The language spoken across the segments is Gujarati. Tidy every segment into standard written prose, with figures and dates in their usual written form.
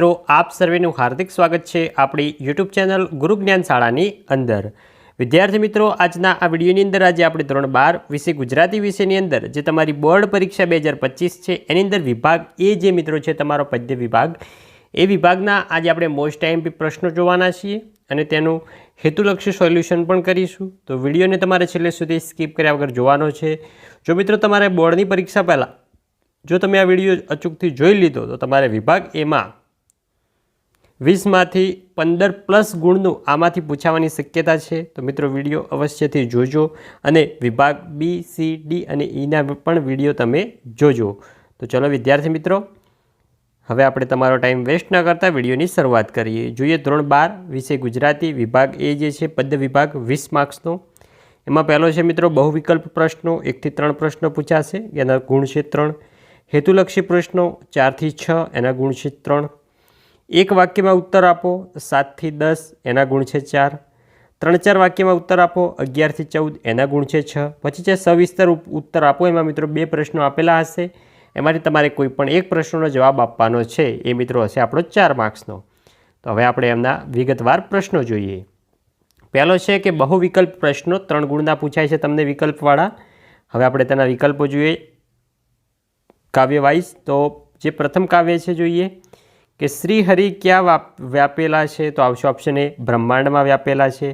મિત્રો આપ સર્વેનું હાર્દિક સ્વાગત છે આપણી યુટ્યુબ ચેનલ ગુરુ જ્ઞાન શાળાની અંદર। વિદ્યાર્થી મિત્રો આજના આ વિડીયોની અંદર આજે આપણે ધોરણ 12 વિષય ગુજરાતી વિષયની અંદર જે તમારી બોર્ડ પરીક્ષા 2025 છે એની અંદર વિભાગ એ જે મિત્રો છે તમારો પદ્ય વિભાગ એ વિભાગના આજે આપણે મોસ્ટ આઈએમપી પ્રશ્નો જોવાના છીએ અને તેનું હેતુલક્ષી સોલ્યુશન પણ કરીશું। તો વિડીયોને તમારે છેલ્લે સુધી સ્કીપ કર્યા વગર જોવાનો છે। જો મિત્રો તમારે બોર્ડની પરીક્ષા પહેલાં જો તમે આ વિડીયો અચૂકથી જોઈ લીધો તો તમારે વિભાગ એમાં 20માંથી 15+ ગુણનું આમાંથી પૂછાવાની શક્યતા છે। તો મિત્રો વિડીયો અવશ્યથી જોજો અને વિભાગ બી સી ડી અને ઈના પણ વિડીયો તમે જોજો। તો ચલો વિદ્યાર્થી મિત્રો હવે આપણે તમારો ટાઈમ વેસ્ટ ન કરતા વિડીયોની શરૂઆત કરીએ। જોઈએ ધોરણ 12 વિષય ગુજરાતી વિભાગ એ જે છે પદ્ય વિભાગ 20 માર્ક્સનો। એમાં પહેલો છે મિત્રો બહુવિકલ્પ પ્રશ્નો 1 થી 3 પ્રશ્નો પૂછાશે, એના ગુણ છે 3। હેતુલક્ષી પ્રશ્નો 4 થી 6 એના ગુણ છે 3। એક વાક્યમાં ઉત્તર આપો 7 થી 10 એના ગુણ છે 4। 3-4 વાક્યમાં ઉત્તર આપો 11 થી 14 એના ગુણ છે 6। પછી છે સવિસ્તર ઉત્તર આપો, એમાં મિત્રો 2 પ્રશ્નો આપેલા હશે, એમાંથી તમારે કોઈ પણ એક પ્રશ્નનો જવાબ આપવાનો છે, એ મિત્રો હશે આપણો 4 માર્ક્સનો। તો હવે આપણે એમના વિગતવાર પ્રશ્નો જોઈએ। પહેલો છે કે બહુવિકલ્પ પ્રશ્નો 3 ગુણના પૂછાય છે તમને વિકલ્પવાળા। હવે આપણે તેના વિકલ્પો જોઈએ કાવ્ય વાઇઝ। તો જે પ્રથમ કાવ્ય છે જોઈએ કે શ્રી હરિ ક્યાં વ્યાપેલા છે, તો આવશે ઓપ્શન એ બ્રહ્માંડમાં વ્યાપેલા છે।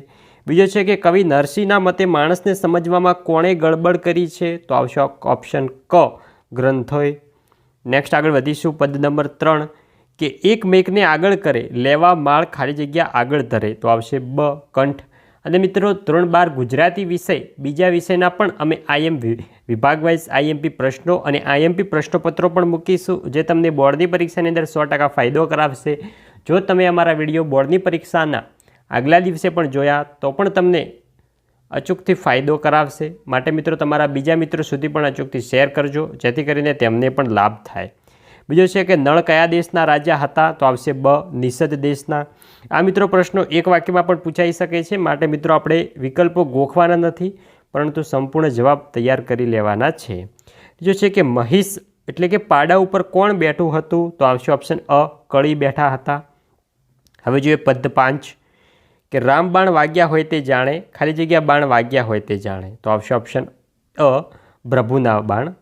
બીજો છે કે કવિ નરસિંહના મતે માણસને સમજવામાં કોણે ગડબડ કરી છે, તો આવશે ઓપ્શન ક ગ્રંથોએ। નેક્સ્ટ આગળ વધીશું પદ નંબર 3 કે એક મેઘને આગળ કરે લેવા માળ ખાલી જગ્યા આગળ ધરે, તો આવશે બ કંઠ। અને મિત્રો ધોરણ 12 ગુજરાતી વિષય બીજા વિષયના પણ અમે વિભાગ વાઇઝ આઈએમપી પ્રશ્નો અને આઈએમપી પ્રશ્નપત્રો પણ મૂકીશું, જે તમને બોર્ડની પરીક્ષાની અંદર 100% ફાયદો કરાવશે। જો તમે અમારા વિડીયો બોર્ડની પરીક્ષાના આગલા દિવસે પણ જોયા તો પણ તમને અચૂકથી ફાયદો કરાવશે। માટે મિત્રો તમારા બીજા મિત્રો સુધી પણ અચૂકથી શેર કરજો, જેથી કરીને તેમને પણ લાભ થાય। બીજો છે કે નળ કયા દેશના રાજા હતા, તો આવશે બ નિષદ દેશના। આ મિત્રો પ્રશ્નો એક વાક્યમાં પણ પૂછાઈ શકે છે, માટે મિત્રો આપણે વિકલ્પો ગોખવાના નથી, પરંતુ સંપૂર્ણ જવાબ તૈયાર કરી લેવાના છે। બીજો છે કે મહિષ એટલે કે પાડા ઉપર કોણ બેઠું હતું, તો આવશે ઓપ્શન અ કળી બેઠા હતા। હવે જોઈએ પદ 5 કે રામ બાણ વાગ્યા હોય તે જાણે ખાલી જગ્યા બાણ વાગ્યા હોય તે જાણે, તો આવશે ઓપ્શન અ પ્રભુના બાણ।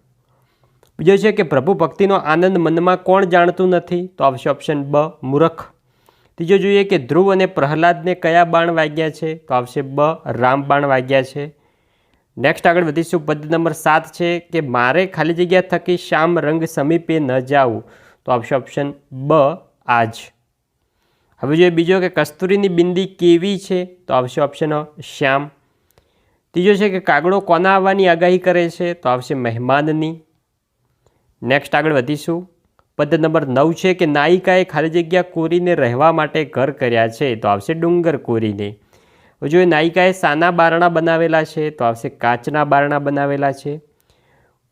બીજો છે કે પ્રભુ ભક્તિનો આનંદ મનમાં કોણ જાણતું નથી, તો આવશે ઓપ્શન બ મૂર્ખ। ત્રીજો જોઈએ કે ધ્રુવ અને પ્રહલાદને કયા બાણ વાગ્યા છે, તો આવશે બ રામ બાણ વાગ્યા છે। નેક્સ્ટ આગળ વધીશું પદ નંબર 7 છે કે મારે ખાલી જગ્યા થકી શ્યામ રંગ સમીપે ન જાવું, તો આવશે ઓપ્શન બ આજ। હવે જોઈએ બીજો કે કસ્તુરીની બિંદી કેવી છે, તો આવશે ઓપ્શન શ્યામ। ત્રીજો છે કે કાગડો કોના આવવાની આગાહી કરે છે, તો આવશે મહેમાનની। નેક્સ્ટ આગળ વધીશું પદ નંબર 9 છે કે નાયિકાએ ખાલી જગ્યા કોરીને રહેવા માટે ઘર કર્યા છે, તો આવશે ડુંગર કોરીને। જો નાયિકાએ શાના બારણા બનાવેલા છે, તો આવશે કાચના બારણા બનાવેલા છે।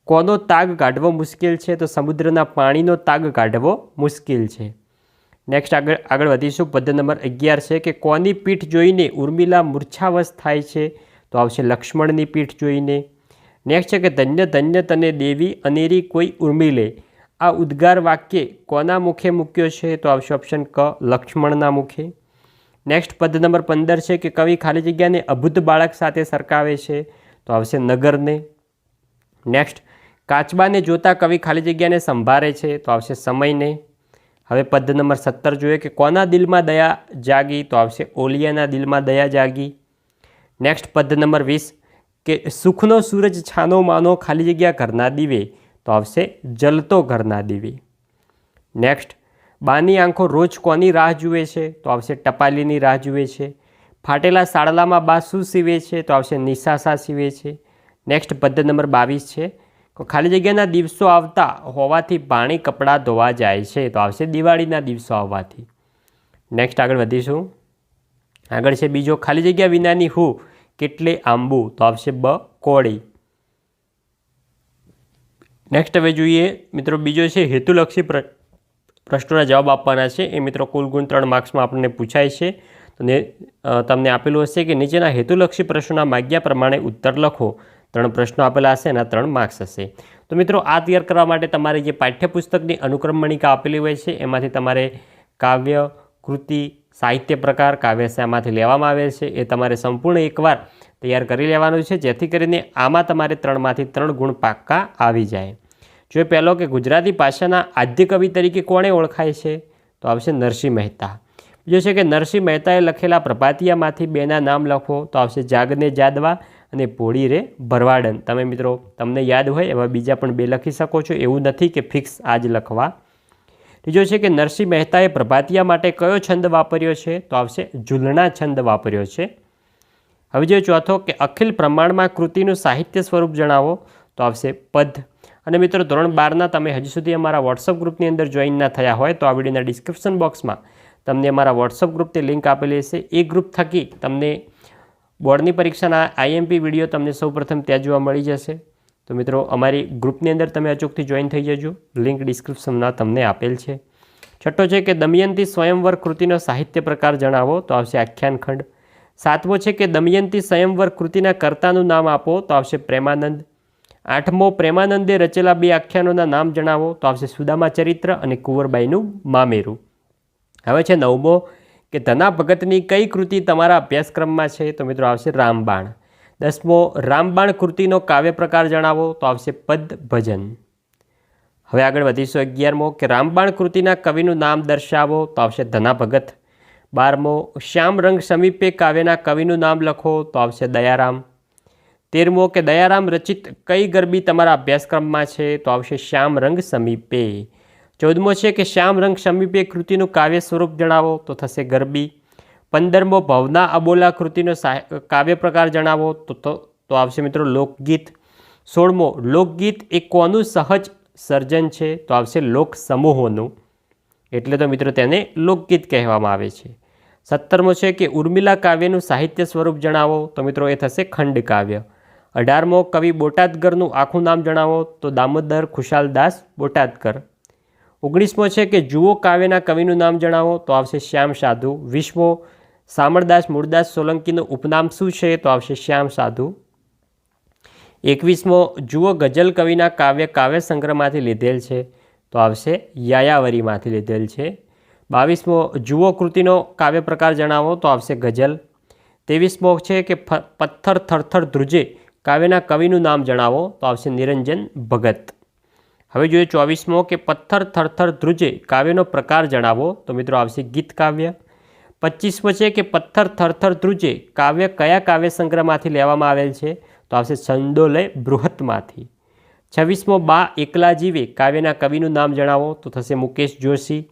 કોનો તાગ કાઢવો મુશ્કેલ છે, તો સમુદ્રના પાણીનો તાગ કાઢવો મુશ્કેલ છે। નેક્સ્ટ આગળ વધીશું પદ નંબર 11 છે કે કોની પીઠ જોઈને ઉર્મિલા મૂર્છાવશ થાય છે, તો આવશે લક્ષ્મણની પીઠ જોઈને। નેક્સ્ટ છે કે ધન્ય ધન્ય તને દેવી અનેરી કોઈ ઉર્મિલે, આ ઉદ્ગાર વાક્ય કોના મુખે મૂક્યો છે, તો આવશે ઓપ્શન ક લક્ષ્મણના મુખે। નેક્સ્ટ પદ નંબર 15 છે કે કવિ ખાલી જગ્યાને અભૂત બાળક સાથે સરખાવે છે, તો આવશે નગરને। નેક્સ્ટ કાચબાને જોતા કવિ ખાલી જગ્યાને સંભાળે છે, તો આવશે સમયને। હવે પદ નંબર 17 જોઈએ કે કોના દિલમાં દયા જાગી, તો આવશે ઓલિયાના દિલમાં દયા જાગી। નેક્સ્ટ પદ નંબર 20 કે સુખનો સૂરજ છાનો માનો ખાલી જગ્યા ઘરના દીવે, તો આવશે જલતો ઘરના દીવે। નેક્સ્ટ બાની આંખો રોજ કોની રાહ જુએ છે, તો આવશે ટપાલીની રાહ જુએ છે। ફાટેલા સાડલામાં બા શું સીવે છે, તો આવશે નિશાસા સીવે છે। નેક્સ્ટ પદ નંબર 22 છે તો ખાલી જગ્યાના દિવસો આવતા હોવાથી પાણી કપડાં ધોવા જાય છે, તો આવશે દિવાળીના દિવસો આવવાથી। નેક્સ્ટ આગળ વધીશું, આગળ છે બીજો ખાલી જગ્યા વિનાની હું કેટલે આંબુ, તો આવશે બ કોળી। નેક્સ્ટ હવે જોઈએ મિત્રો બીજો છે હેતુલક્ષી પ્રશ્નોના જવાબ આપવાના છે, એ મિત્રો કુલ ગુણ 3 માર્ક્સમાં આપણને પૂછાય છે। તો તમને આપેલું હશે કે નીચેના હેતુલક્ષી પ્રશ્નોના માગ્યા પ્રમાણે ઉત્તર લખો। 3 પ્રશ્નો આપેલા હશે, એના 3 માર્ક્સ હશે। તો મિત્રો આ તૈયાર કરવા માટે તમારે જે પાઠ્યપુસ્તકની અનુક્રમણિકા આપેલી હોય છે એમાંથી તમારે કાવ્ય, કૃતિ, સાહિત્ય પ્રકાર, કાવ્ય શામાંથી લેવામાં આવેલ છે એ તમારે સંપૂર્ણ એકવાર તૈયાર કરી લેવાનું છે, જેથી કરીને આમાં તમારે 3માંથી 3 ગુણ પાક્કા આવી જાય. જો પહેલો કે ગુજરાતી ભાષાના આદ્ય કવિ તરીકે કોણે ઓળખાય છે, તો આવશે નરસિંહ મહેતા. બીજો છે કે નરસિંહ મહેતાએ લખેલા પ્રભાતિયામાંથી 2ના નામ લખો, તો આવશે જાગને જાદવા અને ભોળી રે ભરવાડન. તમે મિત્રો તમને યાદ હોય એવા બીજા પણ 2 લખી શકો છો, એવું નથી કે ફિક્સ આ જ લખવા. ત્રીજો છે કે નરસિંહ મહેતાએ પ્રભાતિયા માટે કયો છંદ વાપર્યો છે, તો આવશે ઝૂલણા છંદ વાપર્યો છે. હવે જો ચોથો કે અખિલ પ્રમાણમાં કૃતિનું સાહિત્ય સ્વરૂપ જણાવો, તો આવશે પદ. અને મિત્રો ધોરણ 12ના તમે હજી સુધી અમારા વોટ્સઅપ ગ્રુપની અંદર જોઈન ના થયા હોય તો આ વિડીયોના ડિસ્ક્રિપ્શન બોક્સમાં તમને અમારા વોટ્સઅપ ગ્રુપની લિંક આપેલી હશે. એ ગ્રુપ થકી તમને બોર્ડની પરીક્ષાના આઈએમપી વિડીયો તમને સૌપ્રથમ ત્યાં જોવા મળી જશે. તો મિત્રો અમારી ગ્રુપની અંદર તમે અચૂકથી જોઈન થઈ જજો, લિંક ડિસ્ક્રિપ્શનમાં તમને આપેલ છે. છઠ્ઠો છે કે દમયંતી સ્વયંવર કૃતિનો સાહિત્ય પ્રકાર જણાવો, તો આવશે આખ્યાન ખંડ. 7મો છે કે દમયંતી સ્વયંવર કૃતિના કર્તાનું નામ આપો, તો આવશે પ્રેમાનંદ. 8મો પ્રેમાનંદે રચેલા 2 આખ્યાનોના નામ જણાવો, તો આવશે સુદામા ચરિત્ર અને કુંવરબાઈનું મામેરું. હવે છે 9મો કે ધના ભગતની કઈ કૃતિ તમારા અભ્યાસક્રમમાં છે, તો મિત્રો આવશે રામબાણ. 10મો રામબાણ કૃતિનો કાવ્ય પ્રકાર જણાવો, તો આવશે પદ ભજન. હવે આગળ વધીશું. 11મો કે રામબાણ કૃતિના કવિનું નામ દર્શાવો, તો આવશે ધના ભગત. 12મો શ્યામ રંગ સમીપે કાવ્યના કવિનું નામ લખો, તો આવશે દયારામ. 13મો કે દયારામ રચિત કઈ ગરબી તમારા અભ્યાસક્રમમાં છે, તો આવશે શ્યામ રંગ સમીપે. 14મો છે કે શ્યામ રંગ સમીપે કૃતિનું કાવ્ય સ્વરૂપ જણાવો, તો થશે ગરબી. 15મો ભવના અબોલા કૃતિનો કાવ્ય પ્રકાર જણાવો, તો આવશે મિત્રો લોકગીત. 16મો લોકગીત એ કોનું સહજ સર્જન છે, તો આવશે લોક સમૂહોનું, એટલે તો મિત્રો તેને લોકગીત કહેવામાં આવે છે. 17મો છે કે ઉર્મિલા કાવ્યનું સાહિત્ય સ્વરૂપ જણાવો, તો મિત્રો એ થશે ખંડ કાવ્ય. 18મો કવિ બોટાદકરનું આખું નામ જણાવો, તો દામોદર ખુશાલદાસ બોટાદકર. 19મો છે કે જુઓ કાવ્યના કવિનું નામ જણાવો, તો આવશે શ્યામ સાધુ. 20મો શામળદાસ મૂળદાસ સોલંકીનું ઉપનામ શું છે, તો આવશે શ્યામ સાધુ. 21મો જુઓ ગઝલ કવિના કાવ્ય સંગ્રહમાંથી લીધેલ છે, તો આવશે યાયાવરીમાંથી લીધેલ છે. 22મો જુઓ કૃતિનો કાવ્ય પ્રકાર જણાવો, તો આવશે ગઝલ. 23મો છે કે પથ્થર થરથર ધ્રુજે કાવ્યના કવિનું નામ જણાવો, તો આવશે નિરંજન ભગત. હવે જોઈએ 24મો કે પથ્થર થરથર ધ્રુજે કાવ્યનો પ્રકાર જણાવો, તો મિત્રો આવશે ગીત કાવ્ય. 25મો છે કે પથ્થર થરથર ધ્રુજે કાવ્ય કયા કાવ્ય સંગ્રહમાંથી લેવામાં આવેલ છે, તો આવશે છંદોલય બૃહતમાંથી. 26મો બા એકલા જીવે કાવ્યના કવિનું નામ જણાવો, તો થશે મુકેશ જોશી.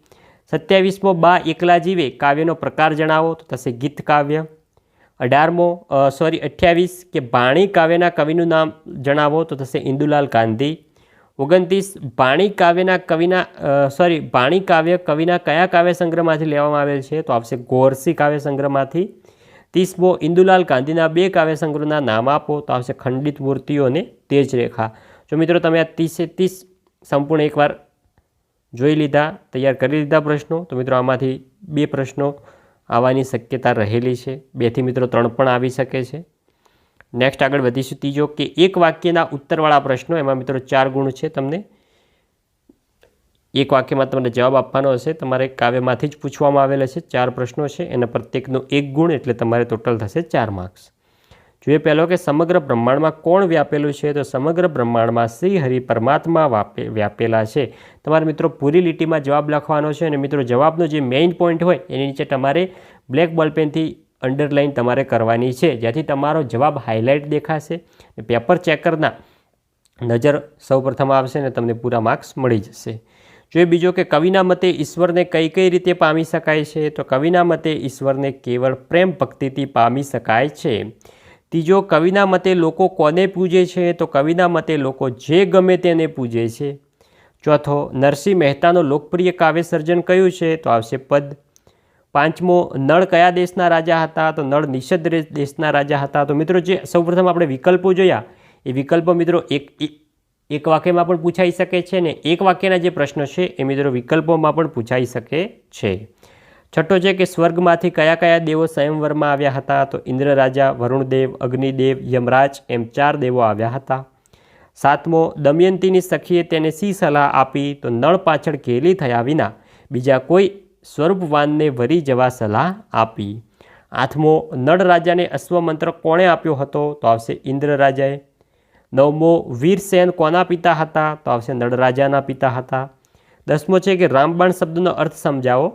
27મો બા એકલા જીવે કાવ્યનો પ્રકાર જણાવો, તો થશે ગીત કાવ્ય. 28 કે ભાણી કાવ્યના કવિનું નામ જણાવો, તો થશે ઇન્દુલાલ ગાંધી. 29 ભાણી કાવ્ય કવિના કયા કાવ્ય સંગ્રહમાંથી લેવામાં આવેલ છે, તો આવશે ગોરસી કાવ્ય સંગ્રહમાંથી. 30મો ઇન્દુલાલ ગાંધીના 2 કાવ્ય સંગ્રહના નામ આપો, તો આવશે ખંડિત મૂર્તિઓ અને તેજ રેખા. જો મિત્રો તમે આ 30 સંપૂર્ણ એકવાર જોઈ લીધા, તૈયાર કરી લીધા પ્રશ્નો, તો મિત્રો આમાંથી 2 પ્રશ્નો આવવાની શક્યતા રહેલી છે. 2થી મિત્રો 3 પણ આવી શકે છે. નેક્સ્ટ આગળ વધીશું. ત્રીજો કે એક વાક્યના ઉત્તરવાળા પ્રશ્નો, એમાં મિત્રો 4 ગુણ છે. તમને એક વાક્યમાં તમને જવાબ આપવાનો હશે, તમારે કાવ્યમાંથી જ પૂછવામાં આવેલા છે. 4 પ્રશ્નો છે, એના પ્રત્યેકનો 1 ગુણ, એટલે તમારે ટોટલ થશે 4 માર્ક્સ. જોઈએ પહેલો કે સમગ્ર બ્રહ્માંડમાં કોણ વ્યાપેલું છે, તો સમગ્ર બ્રહ્માંડમાં શ્રી હરિ પરમાત્મા વ્યાપેલા છે. તમારે મિત્રો પૂરી લીટીમાં જવાબ લખવાનો છે, અને મિત્રો જવાબનો જે મેઇન પોઈન્ટ હોય એની નીચે તમારે બ્લેક બોલપેનથી અંડરલાઇન તમારે કરવાની છે, જેથી તમારો જવાબ હાઇલાઇટ દેખાશે. પેપર ચેકરના નજર સૌપ્રથમ આવશે અને તમને પૂરા માર્ક્સ મળી જશે. જોઈએ બીજો કે કવિના મતે ઈશ્વરને કઈ રીતે પામી શકાય છે, તો કવિના મતે ઈશ્વરને કેવળ પ્રેમ ભક્તિથી પામી શકાય છે. ત્રીજો કવિના મતે લોકો કોને પૂજે છે, તો કવિના મતે લોકો જે ગમે તેને પૂજે છે. ચોથો નરસિંહ મહેતાનો લોકપ્રિય કાવ્ય સર્જન કયું છે, તો આવશે પદ. 5મો નળ કયા દેશના રાજા હતા, તો નળ નિષદ દેશના રાજા હતા. તો મિત્રો જે સૌપ્રથમ આપણે વિકલ્પો જોયા, એ વિકલ્પો મિત્રો એક વાક્યમાં પણ પૂછાઈ શકે છે, ને એક વાક્યના જે પ્રશ્નો છે એ મિત્રો વિકલ્પોમાં પણ પૂછાઈ શકે છે. છઠ્ઠો છે કે સ્વર્ગમાંથી કયા કયા દેવો સ્વયંવરમાં આવ્યા હતા, તો ઇન્દ્ર રાજા, વરુણદેવ, અગ્નિદેવ, યમરાજ એમ 4 દેવો આવ્યા હતા. 7મો દમયંતીની સખીએ તેને શી સલાહ આપી, તો નળ પાછળ ઘેલી થયા વિના બીજા કોઈ સ્વરૂપવાનને વરી જવા સલાહ આપી. 8મો, નળ રાજાને અશ્વમંત્ર કોણે આપ્યો હતો? તો આવશે ઇન્દ્ર રાજાએ. 9મો, વીરસેન કોના પિતા હતા? તો આવશે નળ રાજાના પિતા હતા. 10મો છે કે રામબાણ શબ્દનો અર્થ સમજાવો.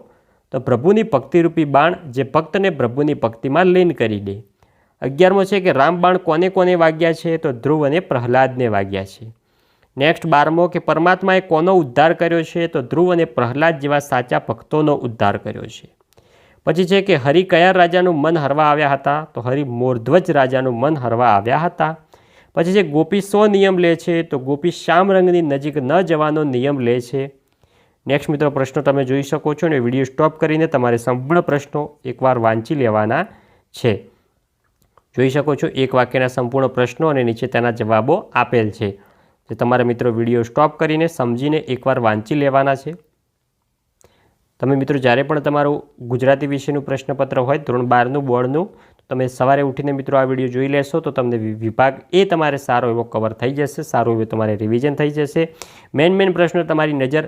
તો પ્રભુની ભક્તિરૂપી બાણ જે ભક્તને પ્રભુની ભક્તિમાં લીન કરી દે. 11મો છે કે રામબાણ કોને કોને વાગ્યા છે? તો ધ્રુવ અને પ્રહલાદને વાગ્યા છે. નેક્સ્ટ 12મો કે પરમાત્માએ કોનો ઉદ્ધાર કર્યો છે? તો ધ્રુવ અને પ્રહલાદ જેવા સાચા ભક્તોનો ઉદ્ધાર કર્યો છે. પછી છે કે હરિ કયા રાજાનું મન હરવા આવ્યા હતા? તો હરિ મોરધ્વજ રાજાનું મન હરવા આવ્યા હતા. પછી છે ગોપી શો નિયમ લે છે? તો ગોપી શ્યામ રંગની નજીક ન જવાનો નિયમ લે છે. નેક્સ્ટ મિત્રો પ્રશ્નો તમે જોઈ શકો છો અને વિડીયો સ્ટોપ કરીને તમારે સંપૂર્ણ પ્રશ્નો એકવાર વાંચી લેવાના છે. જોઈ શકો છો એક વાક્યના સંપૂર્ણ પ્રશ્નો અને નીચે તેના જવાબો આપેલ છે, જે તમારે મિત્રો વિડીયો સ્ટોપ કરીને સમજીને એકવાર વાંચી લેવાના છે. તમે મિત્રો જ્યારે પણ તમારું ગુજરાતી વિષયનું પ્રશ્નપત્ર હોય ધોરણ 12નું બોર્ડનું, તમે સવારે ઉઠીને મિત્રો આ વિડીયો જોઈ લેશો તો તમને વિભાગ એ તમારે સારો એવો કવર થઈ જશે, સારું એવું તમારે રિવિઝન થઈ જશે. મેન પ્રશ્નો તમારી નજર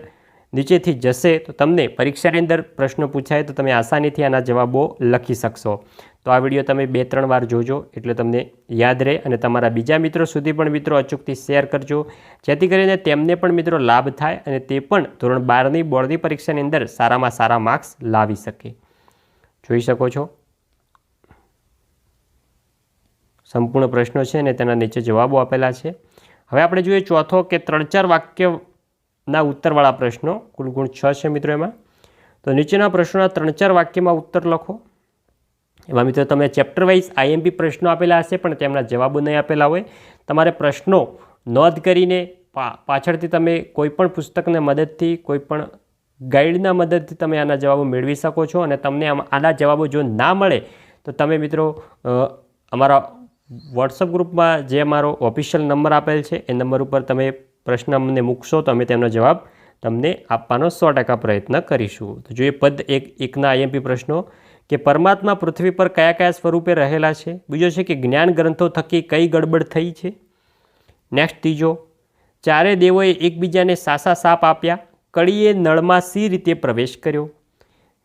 નીચેથી જશે તો તમને પરીક્ષાની અંદર પ્રશ્નો પૂછાય તો તમે આસાનીથી આના જવાબો લખી શકશો. તો આ વિડીયો તમે 2-3 વાર જોજો એટલે તમને યાદ રહે અને તમારા બીજા મિત્રો સુધી પણ મિત્રો અચૂકથી શેર કરજો, જેથી કરીને તેમને પણ મિત્રો લાભ થાય અને તે પણ ધોરણ 12ની બોર્ડની પરીક્ષાની અંદર સારામાં સારા માર્ક્સ લાવી શકે. જોઈ શકો છો સંપૂર્ણ પ્રશ્નો છે અને તેના નીચે જવાબો આપેલા છે. હવે આપણે જોઈએ ચોથો કે 3-4 વાક્યના ઉત્તરવાળા પ્રશ્નો. કુલ ગુણ 6 છે મિત્રો એમાં. તો નીચેના પ્રશ્નોના 3-4 વાક્યમાં ઉત્તર લખો. એમાં મિત્રો તમે ચેપ્ટર વાઇઝ આઈએમપી પ્રશ્નો આપેલા હશે પણ તેમના જવાબો નહીં આપેલા હોય. તમારે પ્રશ્નો નોંધ કરીને પાછળથી તમે કોઈપણ પુસ્તકની મદદથી, કોઈપણ ગાઈડના મદદથી તમે આના જવાબો મેળવી શકો છો. અને તમને આના જવાબો જો ના મળે તો તમે મિત્રો અમારા વોટ્સઅપ ગ્રુપમાં જે અમારો ઓફિશિયલ નંબર આપેલ છે એ નંબર ઉપર તમે પ્રશ્ન અમને મૂકશો તો અમે તેમનો જવાબ તમને આપવાનો 100% પ્રયત્ન કરીશું. તો જોઈએ પદ 1ના આઈએમપી પ્રશ્નો કે પરમાત્મા પૃથ્વી પર કયા કયા સ્વરૂપે રહેલા છે. બીજો છે કે જ્ઞાન ગ્રંથો થકી કઈ ગડબડ થઈ છે. નેક્સ્ટ ત્રીજો, ચારે દેવોએ એકબીજાને સાસા સાપ આપ્યા, કળીએ નળમાં સી રીતે પ્રવેશ કર્યો.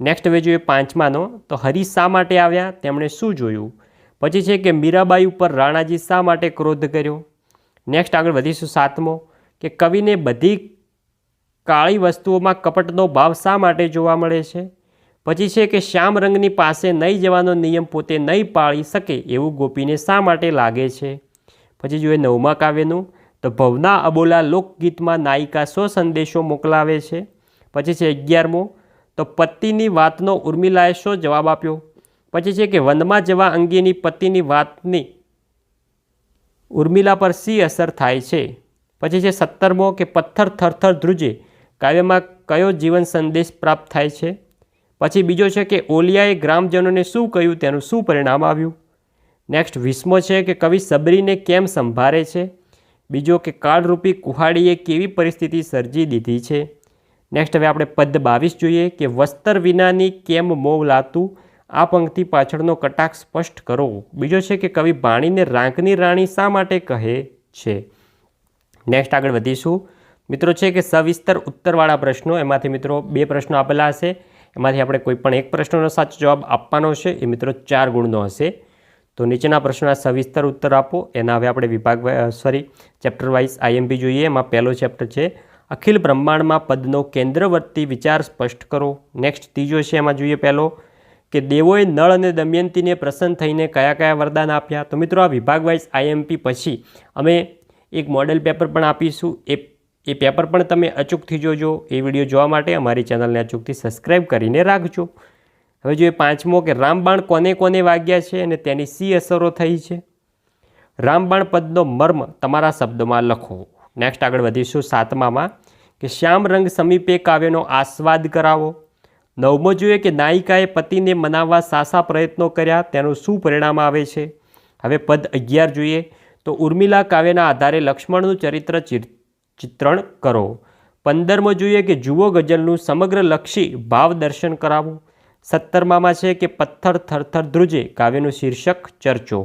નેક્સ્ટ હવે જોઈએ 5માનો તો હરિ શા માટે આવ્યા, તેમણે શું જોયું. પછી છે કે મીરાબાઈ ઉપર રાણાજી શા માટે ક્રોધ કર્યો. નેક્સ્ટ આગળ વધીશું 7મો કે કવિને બધી કાળી વસ્તુઓમાં કપટનો ભાવ શા માટે જોવા મળે છે. પછી છે કે શ્યામ રંગની પાસે નહીં જવાનો નિયમ પોતે નહીં પાળી શકે એવું ગોપીને શા માટે લાગે છે. પછી જોઈએ 9મા કાવ્યનું તો ભવના અબોલા લોકગીતમાં નાયિકા શો સંદેશો મોકલાવે છે. પછી છે 11મો તો પતિની વાતનો ઉર્મિલાએ શો જવાબ આપ્યો. પછી છે કે વનમાં જવા અંગેની પતિની વાતની ઉર્મિલા પર શી અસર થાય છે. પછી છે 17મો કે પથ્થર થરથર ધ્રુજે કાવ્યમાં કયો જીવન સંદેશ પ્રાપ્ત થાય છે. પછી બીજો છે કે ઓલિયાએ ગ્રામજનોને શું કહ્યું, તેનું શું પરિણામ આવ્યું. નેક્સ્ટ 20મો છે કે કવિ સબરીને કેમ સંભાળે છે. બીજો કે કાળરૂપી કુહાડીએ કેવી પરિસ્થિતિ સર્જી દીધી છે. નેક્સ્ટ હવે આપણે પદ 22 જોઈએ કે વસ્ત્ર વિનાની કેમ મોં લાતું, આ પંક્તિ પાછળનો કટાક્ષ સ્પષ્ટ કરો. બીજો છે કે કવિ ભાણીને રાંકની રાણી શા માટે કહે છે. નેક્સ્ટ આગળ વધીશું મિત્રો છે કે સવિસ્તર ઉત્તરવાળા પ્રશ્નો. એમાંથી મિત્રો 2 પ્રશ્નો આપેલા હશે, એમાંથી આપણે કોઈ પણ એક પ્રશ્નનો સાચો જવાબ આપવાનો છે. એ મિત્રો 4 ગુણનો હશે. તો નીચેના પ્રશ્નોના સવિસ્તર ઉત્તર આપો. એના હવે આપણે ચેપ્ટર વાઇઝ આઈએમપી જોઈએ. એમાં પહેલો ચેપ્ટર છે અખિલ બ્રહ્માંડમાં પદનો કેન્દ્રવર્તી વિચાર સ્પષ્ટ કરો. નેક્સ્ટ ત્રીજો છે એમાં જોઈએ પહેલો કે દેવોએ નળ અને દમયંતીને પ્રસન્ન થઈને કયા કયા વરદાન આપ્યા. તો મિત્રો આ વિભાગ વાઇઝ આઈએમપી પછી અમે એક મોડેલ પેપર પણ આપીશું. એ પેપર પણ તમે અચૂકથી જોજો. એ વિડીયો જોવા માટે અમારી ચેનલને અચૂકથી સબસ્ક્રાઈબ કરીને રાખજો. હવે જોઈએ 5મો કે રામબાણ કોને કોને વાગ્યા છે અને તેની શી અસરો થઈ છે. રામબાણ પદનો મર્મ તમારા શબ્દોમાં લખો. નેક્સ્ટ આગળ વધીશું 7મામાં કે શ્યામ રંગ સમીપે કાવ્યનો આસ્વાદ કરાવો. 9મો જોઈએ કે નાયિકાએ પતિને મનાવવા સાસા પ્રયત્નો કર્યા, તેનું શું પરિણામ આવે છે. હવે પદ 11 જોઈએ તો ઉર્મિલા કાવ્યના આધારે લક્ષ્મણનું ચરિત્ર ચિત્રણ કરો. 15મો જોઈએ કે જુઓ ગઝલનું સમગ્ર લક્ષી ભાવ દર્શન કરાવો. 17મામાં છે કે પથ્થર થરથર ધ્રુજે કાવ્યનું શીર્ષક ચર્ચો.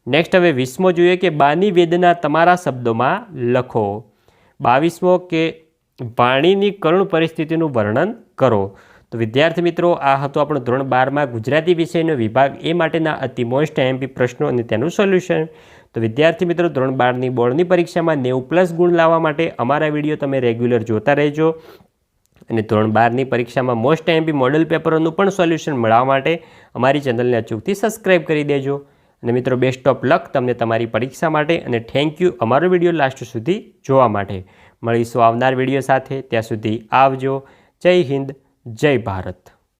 નેક્સ્ટ હવે 20મો જોઈએ કે બાની વેદના તમારા શબ્દોમાં લખો. 22મો કે વાણીની કરુણ પરિસ્થિતિનું વર્ણન કરો. તો વિદ્યાર્થી મિત્રો, આ હતો આપણો ધોરણ 12માં ગુજરાતી વિષયનો વિભાગ એ માટેના અતિ મોસ્ટ એમપી પ્રશ્નો અને તેનું સોલ્યુશન. તો વિદ્યાર્થી મિત્રો, ધોરણ 12ની બોર્ડની પરીક્ષામાં 90+ ગુણ લાવવા માટે અમારા વિડીયો તમે રેગ્યુલર જોતા રહેજો. અને ધોરણ 12ની પરીક્ષામાં મોસ્ટ એમપી મોડલ પેપરોનું પણ સોલ્યુશન મળવા માટે અમારી ચેનલને અચૂકથી સબસ્ક્રાઈબ કરી દેજો. અને મિત્રો, બેસ્ટ ઓફ લક તમને તમારી પરીક્ષા માટે, અને થેન્ક યુ અમારો વિડીયો લાસ્ટ સુધી જોવા માટે. મળીશું આવનાર વિડીયો સાથે. ત્યાં સુધી આવજો. જય હિન્દ, જય ભારત.